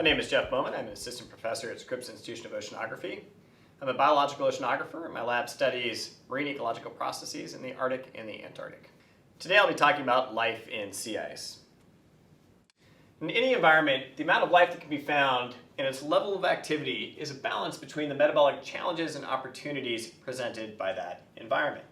My name is Jeff Bowman. I'm an assistant professor at Scripps Institution of Oceanography. I'm a biological oceanographer, and my lab studies marine ecological processes in the Arctic and the Antarctic. Today I'll be talking about life in sea ice. In any environment, the amount of life that can be found and its level of activity is a balance between the metabolic challenges and opportunities presented by that environment.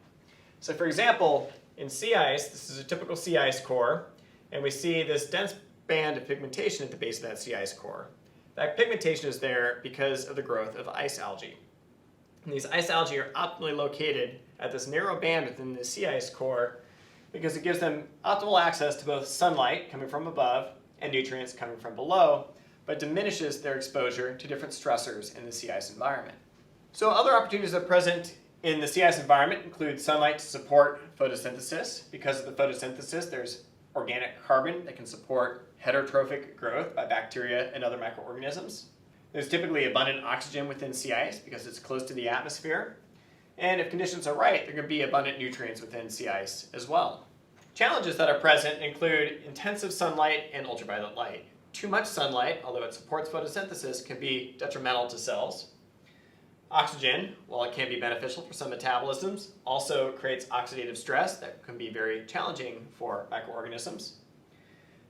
So for example, in sea ice, this is a typical sea ice core, and we see this dense band of pigmentation at the base of that sea ice core. That pigmentation is there because of the growth of ice algae. And these ice algae are optimally located at this narrow band within the sea ice core because it gives them optimal access to both sunlight coming from above and nutrients coming from below, but diminishes their exposure to different stressors in the sea ice environment. So other opportunities that are present in the sea ice environment include sunlight to support photosynthesis. Because of the photosynthesis, there's organic carbon that can support heterotrophic growth by bacteria and other microorganisms. There's typically abundant oxygen within sea ice because it's close to the atmosphere. And if conditions are right, there can be abundant nutrients within sea ice as well. Challenges that are present include intensive sunlight and ultraviolet light. Too much sunlight, although it supports photosynthesis, can be detrimental to cells. Oxygen, while it can be beneficial for some metabolisms, also creates oxidative stress that can be very challenging for microorganisms.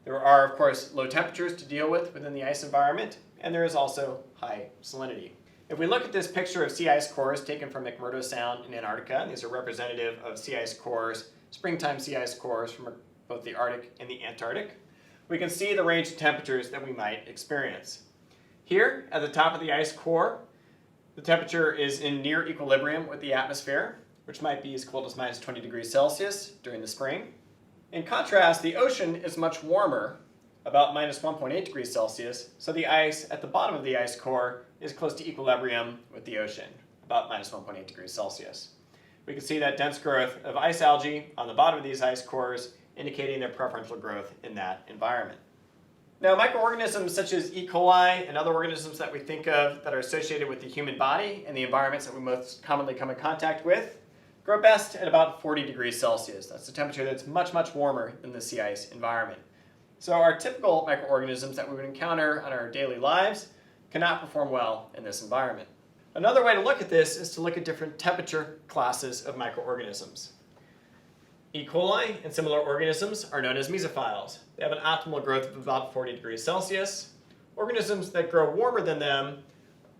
There are, of course, low temperatures to deal with within the ice environment, and there is also high salinity. If we look at this picture of sea ice cores taken from McMurdo Sound in Antarctica, and these are representative of sea ice cores, springtime sea ice cores from both the Arctic and the Antarctic, we can see the range of temperatures that we might experience. Here, at the top of the ice core, the temperature is in near equilibrium with the atmosphere, which might be as cold as minus 20 degrees Celsius during the spring. In contrast, the ocean is much warmer, about minus 1.8 degrees Celsius, so the ice at the bottom of the ice core is close to equilibrium with the ocean, about minus 1.8 degrees Celsius. We can see that dense growth of ice algae on the bottom of these ice cores, indicating their preferential growth in that environment. Now, microorganisms such as E. coli and other organisms that we think of that are associated with the human body and the environments that we most commonly come in contact with grow best at about 40 degrees Celsius. That's a temperature that's much, much warmer than the sea ice environment. So our typical microorganisms that we would encounter on our daily lives cannot perform well in this environment. Another way to look at this is to look at different temperature classes of microorganisms. E. coli and similar organisms are known as mesophiles. They have an optimal growth of about 40 degrees Celsius. Organisms that grow warmer than them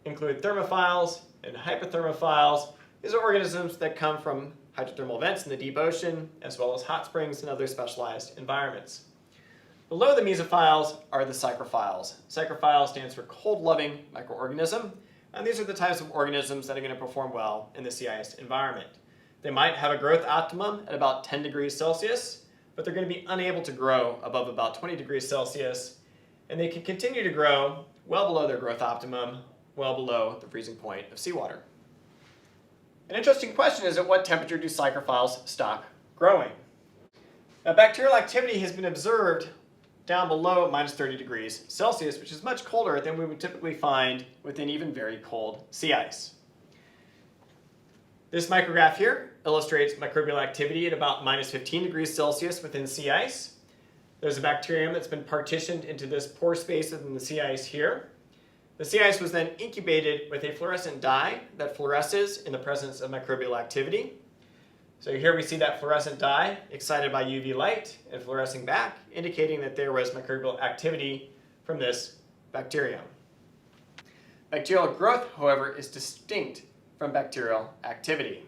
include thermophiles and hypothermophiles. These are organisms that come from hydrothermal vents in the deep ocean, as well as hot springs and other specialized environments. Below the mesophiles are the psychrophiles. Psychrophile stands for cold-loving microorganism, and these are the types of organisms that are going to perform well in the sea ice environment. They might have a growth optimum at about 10 degrees Celsius, but they're going to be unable to grow above about 20 degrees Celsius, and they can continue to grow well below their growth optimum, well below the freezing point of seawater. An interesting question is, at what temperature do psychrophiles stop growing? Now, bacterial activity has been observed down below minus 30 degrees Celsius, which is much colder than we would typically find within even very cold sea ice. This micrograph here illustrates microbial activity at about minus 15 degrees Celsius within sea ice. There's a bacterium that's been partitioned into this pore space within the sea ice here. The sea ice was then incubated with a fluorescent dye that fluoresces in the presence of microbial activity. So here we see that fluorescent dye excited by UV light and fluorescing back, indicating that there was microbial activity from this bacterium. Bacterial growth, however, is distinct from bacterial activity.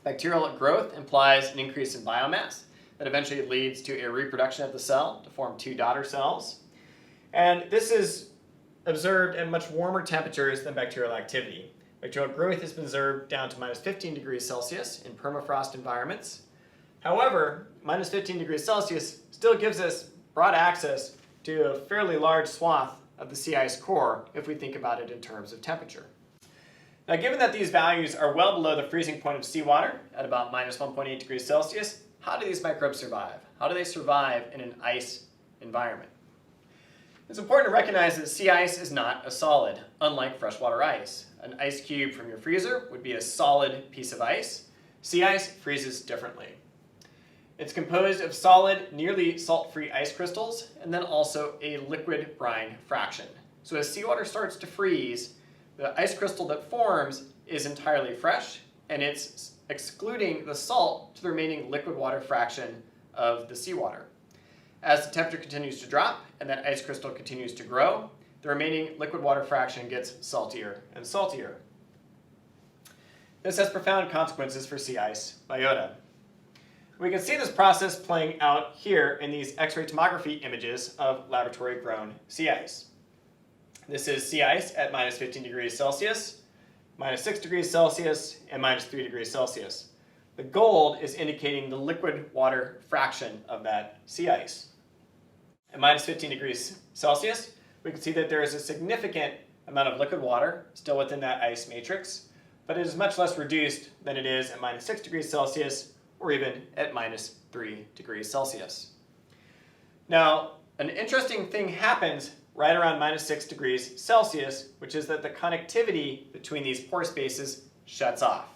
Bacterial growth implies an increase in biomass that eventually leads to a reproduction of the cell to form two daughter cells. And this is observed at much warmer temperatures than bacterial activity. Bacterial growth has been observed down to minus 15 degrees Celsius in permafrost environments. However, minus 15 degrees Celsius still gives us broad access to a fairly large swath of the sea ice core if we think about it in terms of temperature. Now, given that these values are well below the freezing point of seawater at about minus 1.8 degrees Celsius, how do these microbes survive? How do they survive in an ice environment? It's important to recognize that sea ice is not a solid, unlike freshwater ice. An ice cube from your freezer would be a solid piece of ice. Sea ice freezes differently. It's composed of solid, nearly salt-free ice crystals, and then also a liquid brine fraction. So as seawater starts to freeze, the ice crystal that forms is entirely fresh, and it's excluding the salt to the remaining liquid water fraction of the seawater. As the temperature continues to drop and that ice crystal continues to grow, the remaining liquid water fraction gets saltier and saltier. This has profound consequences for sea ice biota. We can see this process playing out here in these X-ray tomography images of laboratory-grown sea ice. This is sea ice at minus 15 degrees Celsius, minus 6 degrees Celsius, and minus 3 degrees Celsius. The gold is indicating the liquid water fraction of that sea ice. At minus 15 degrees Celsius, we can see that there is a significant amount of liquid water still within that ice matrix, but it is much less reduced than it is at minus 6 degrees Celsius or even at minus 3 degrees Celsius. Now, an interesting thing happens right around minus 6 degrees Celsius, which is that the connectivity between these pore spaces shuts off.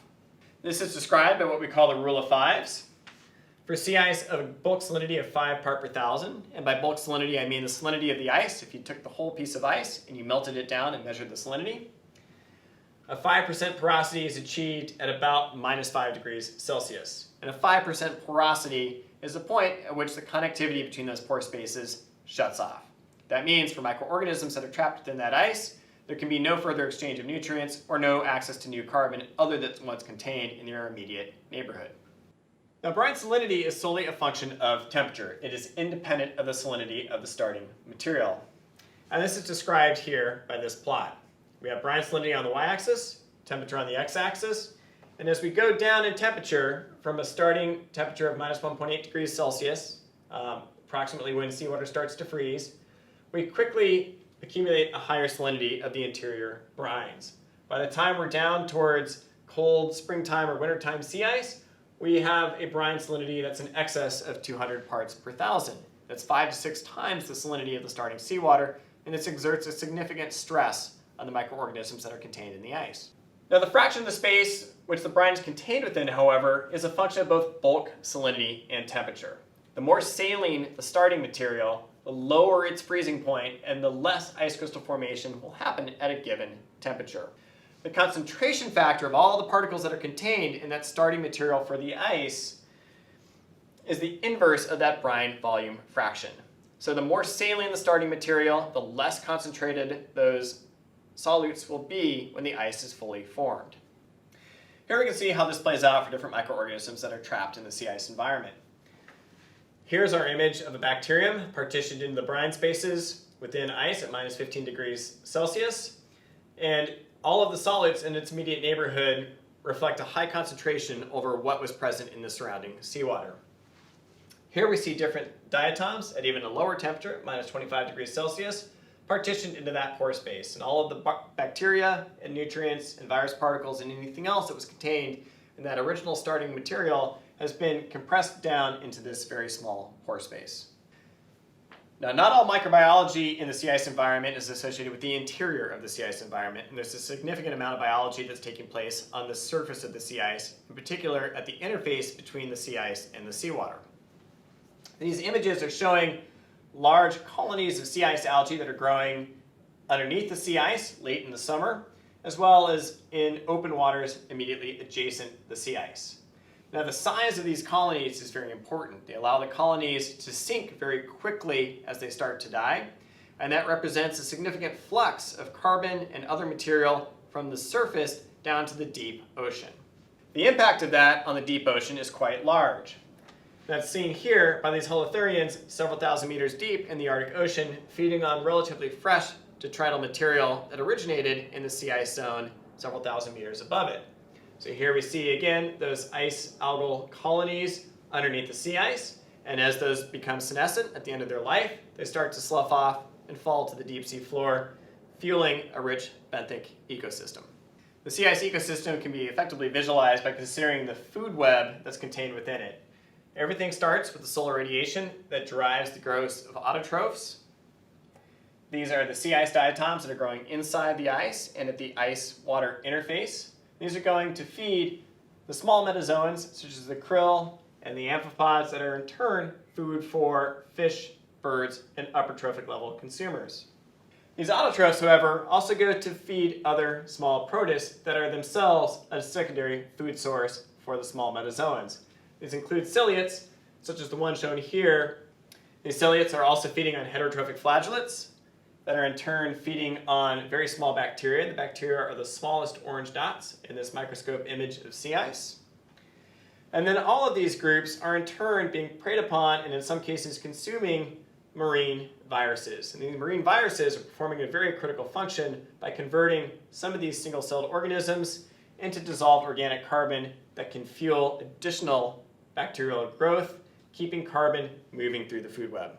This is described by what we call the rule of fives. For sea ice of a bulk salinity of 5 part per thousand, and by bulk salinity I mean the salinity of the ice, if you took the whole piece of ice and you melted it down and measured the salinity, a 5% porosity is achieved at about minus 5 degrees Celsius. And a 5% porosity is the point at which the connectivity between those pore spaces shuts off. That means for microorganisms that are trapped within that ice, there can be no further exchange of nutrients or no access to new carbon other than what's contained in your immediate neighborhood. Now, brine salinity is solely a function of temperature. It is independent of the salinity of the starting material. And this is described here by this plot. We have brine salinity on the y-axis, temperature on the x-axis, and as we go down in temperature from a starting temperature of minus 1.8 degrees Celsius, approximately when seawater starts to freeze, we quickly accumulate a higher salinity of the interior brines. By the time we're down towards cold springtime or wintertime sea ice, we have a brine salinity that's in excess of 200 parts per thousand. That's 5 to 6 times the salinity of the starting seawater, and this exerts a significant stress on the microorganisms that are contained in the ice. Now, the fraction of the space which the brine is contained within, however, is a function of both bulk salinity and temperature. The more saline the starting material, the lower its freezing point, and the less ice crystal formation will happen at a given temperature. The concentration factor of all the particles that are contained in that starting material for the ice is the inverse of that brine volume fraction. So the more saline the starting material, the less concentrated those solutes will be when the ice is fully formed. Here we can see how this plays out for different microorganisms that are trapped in the sea ice environment. Here's our image of a bacterium partitioned into the brine spaces within ice at minus 15 degrees Celsius. And all of the solids in its immediate neighborhood reflect a high concentration over what was present in the surrounding seawater. Here we see different diatoms at even a lower temperature, minus 25 degrees Celsius, partitioned into that pore space. And all of the bacteria and nutrients and virus particles and anything else that was contained in that original starting material has been compressed down into this very small pore space. Now, not all microbiology in the sea ice environment is associated with the interior of the sea ice environment, and there's a significant amount of biology that's taking place on the surface of the sea ice, in particular at the interface between the sea ice and the seawater. These images are showing large colonies of sea ice algae that are growing underneath the sea ice late in the summer, as well as in open waters immediately adjacent the sea ice. Now, the size of these colonies is very important. They allow the colonies to sink very quickly as they start to die, and that represents a significant flux of carbon and other material from the surface down to the deep ocean. The impact of that on the deep ocean is quite large. That's seen here by these holothurians several thousand meters deep in the Arctic Ocean, feeding on relatively fresh detrital material that originated in the sea ice zone several thousand meters above it. So here we see again those ice algal colonies underneath the sea ice, and as those become senescent at the end of their life, they start to slough off and fall to the deep sea floor, fueling a rich benthic ecosystem. The sea ice ecosystem can be effectively visualized by considering the food web that's contained within it. Everything starts with the solar radiation that drives the growth of autotrophs. These are the sea ice diatoms that are growing inside the ice and at the ice-water interface. These are going to feed the small metazoans, such as the krill and the amphipods, that are in turn food for fish, birds, and upper trophic level consumers. These autotrophs, however, also go to feed other small protists that are themselves a secondary food source for the small metazoans. These include ciliates, such as the one shown here. These ciliates are also feeding on heterotrophic flagellates that are in turn feeding on very small bacteria. The bacteria are the smallest orange dots in this microscope image of sea ice. And then all of these groups are in turn being preyed upon and in some cases consuming marine viruses. And these marine viruses are performing a very critical function by converting some of these single-celled organisms into dissolved organic carbon that can fuel additional bacterial growth, keeping carbon moving through the food web.